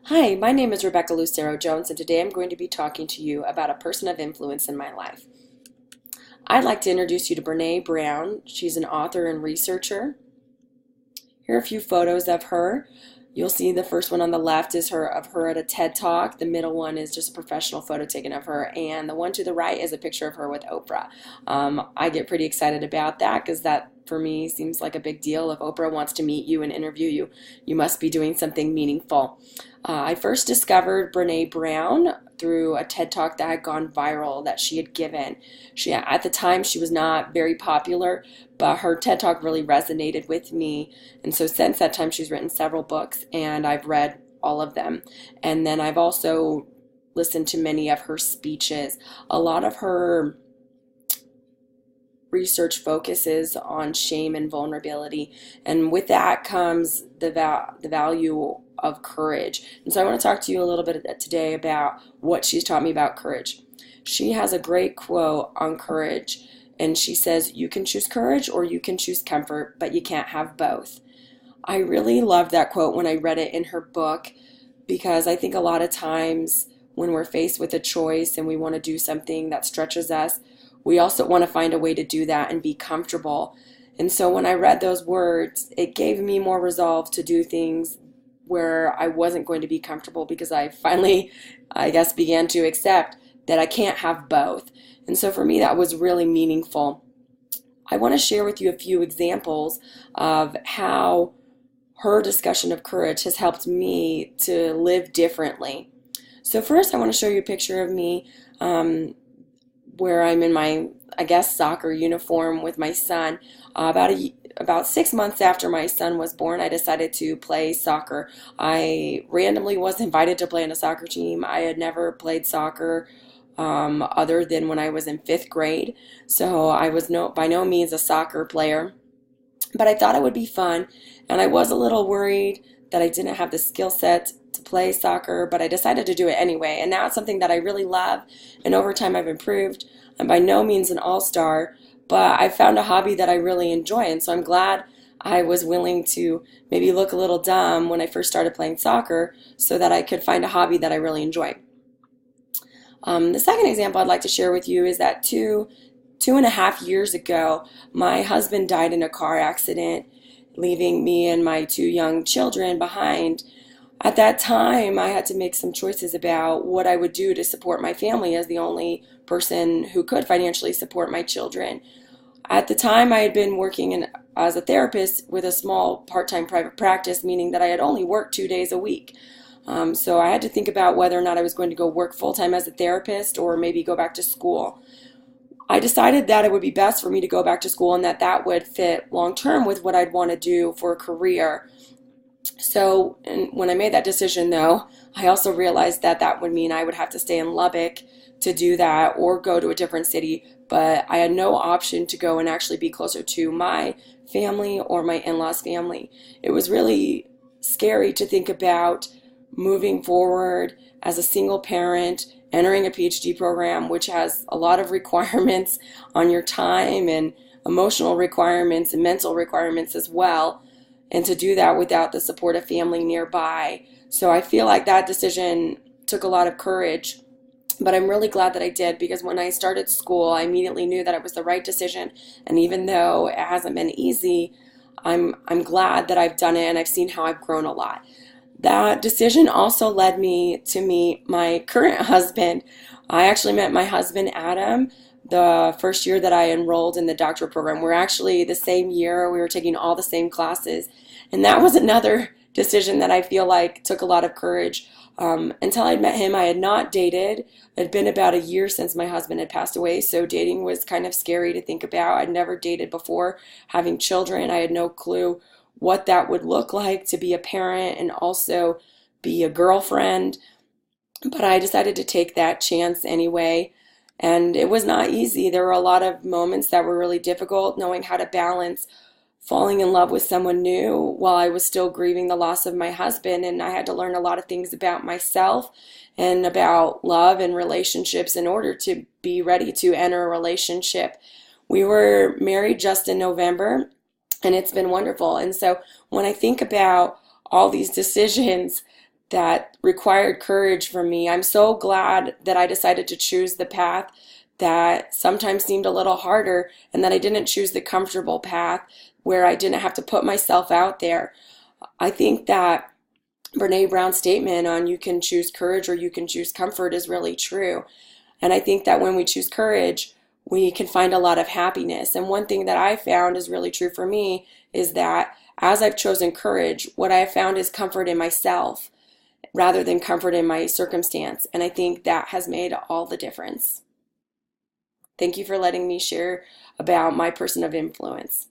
Hi, my name is Rebecca Lucero Jones, and today I'm going to be talking to you about a person of influence in my life. I'd like to introduce you to Brene Brown. She's an author and researcher. Here are a few photos of her. You'll see the first one on the left is her at a TED Talk. The middle one is just a professional photo taken of her, and the one to the right is a picture of her with Oprah. I get pretty excited about that because that for me seems like a big deal. If Oprah wants to meet you and interview you, you must be doing something meaningful. I first discovered Brene Brown through a TED Talk that had gone viral that she had given. At the time, she was not very popular, but her TED Talk really resonated with me. And so since that time, she's written several books, and I've read all of them. And then I've also listened to many of her speeches. A lot of her research focuses on shame and vulnerability, and with that comes the value of courage. And so I want to talk to you a little bit today about what she's taught me about courage. She has a great quote on courage, and she says, "You can choose courage or you can choose comfort, but you can't have both." I really loved that quote when I read it in her book because I think a lot of times when we're faced with a choice and we want to do something that stretches us, we also want to find a way to do that and be comfortable. And so when I read those words, it gave me more resolve to do things where I wasn't going to be comfortable because I finally, I guess, began to accept that I can't have both. And so for me, that was really meaningful. I want to share with you a few examples of how her discussion of courage has helped me to live differently. So first, I want to show you a picture of me where I'm in my, I guess, soccer uniform with my son. About 6 months after my son was born, I decided to play soccer. I randomly was invited to play on a soccer team. I had never played soccer other than when I was in fifth grade, so I was by no means a soccer player. But I thought it would be fun, and I was a little worried that I didn't have the skill set to play soccer, but I decided to do it anyway. And now it's something that I really love, and over time I've improved. I'm by no means an all-star, but I found a hobby that I really enjoy, and so I'm glad I was willing to maybe look a little dumb when I first started playing soccer so that I could find a hobby that I really enjoy. The second example I'd like to share with you is that two and a half years ago, my husband died in a car accident, leaving me and my two young children behind. At that time, I had to make some choices about what I would do to support my family as the only person who could financially support my children. At the time, I had been working as a therapist with a small part-time private practice, meaning that I had only worked 2 days a week. So I had to think about whether or not I was going to go work full-time as a therapist or maybe go back to school. I decided that it would be best for me to go back to school and that would fit long term with what I'd want to do for a career. So when I made that decision, though, I also realized that that would mean I would have to stay in Lubbock to do that or go to a different city. But I had no option to go and actually be closer to my family or my in-laws' family. It was really scary to think about moving forward as a single parent, entering a PhD program, which has a lot of requirements on your time and emotional requirements and mental requirements as well, and to do that without the support of family nearby. So I feel like that decision took a lot of courage, but I'm really glad that I did because when I started school, I immediately knew that it was the right decision. And even though it hasn't been easy, I'm glad that I've done it and I've seen how I've grown a lot. That decision also led me to meet my current husband. I actually met my husband, Adam, the first year that I enrolled in the doctorate program. We're actually the same year. We were taking all the same classes. And that was another decision that I feel like took a lot of courage. Until I'd met him, I had not dated. It had been about a year since my husband had passed away, so dating was kind of scary to think about. I'd never dated before. Having children, I had no clue what that would look like to be a parent and also be a girlfriend. But I decided to take that chance anyway. And it was not easy. There were a lot of moments that were really difficult, knowing how to balance falling in love with someone new while I was still grieving the loss of my husband. And I had to learn a lot of things about myself and about love and relationships in order to be ready to enter a relationship. We were married just in November, and it's been wonderful. And so when I think about all these decisions that required courage for me. I'm so glad that I decided to choose the path that sometimes seemed a little harder, and that I didn't choose the comfortable path where I didn't have to put myself out there. I think that Brene Brown's statement on you can choose courage or you can choose comfort is really true. And I think that when we choose courage, we can find a lot of happiness. And one thing that I found is really true for me is that as I've chosen courage, what I have found is comfort in myself rather than comfort in my circumstance. And I think that has made all the difference. Thank you for letting me share about my person of influence.